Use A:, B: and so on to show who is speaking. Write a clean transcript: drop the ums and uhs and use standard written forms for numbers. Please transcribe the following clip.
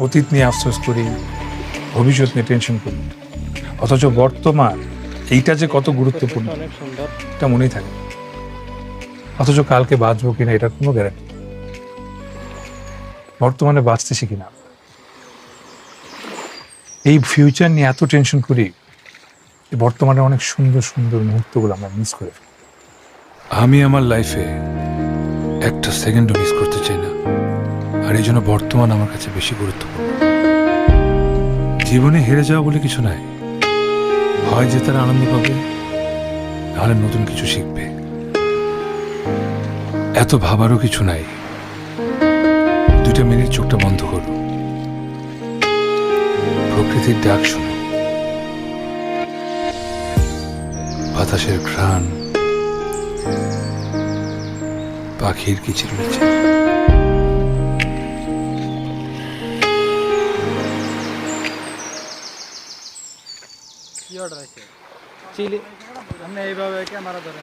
A: অতীত নিয়ে আফসোস করি, ভবিষ্যৎ নিয়ে টেনশন করি, অথচ বর্তমান এইটা যে কত গুরুত্বপূর্ণ এটা মনেই থাকে না। অথচ কালকে বাঁচবো কিনা এটার কোনো গ্যারান্টি। বর্তমানে বাঁচতে শিখি না, এই ফিউচার নিয়ে এত টেনশন করি, বর্তমানে অনেক সুন্দর সুন্দর মুহূর্তগুলো আমরা মিস করে ফেলি। আমি আমার লাইফে একটা সেকেন্ডও মিস করতে চাই না, আর এই জন্য বর্তমান আমার কাছে বেশি গুরুত্বপূর্ণ। জীবনে হেরে যাওয়া বলে কিছু নাই, হয় যে তারা আনন্দ পাবে, নাহলে নতুন কিছু শিখবে। এত ভাবারও কিছু নাই, 2 মিনিট চোখটা বন্ধ করো, প্রকৃতির ডাক শোনো, বাতাসের ঘ্রাণ, পাখির কিচিরমিচির।
B: কি অর্ডার আছে? চিলি, আপনি এইভাবে ক্যামেরা ধরে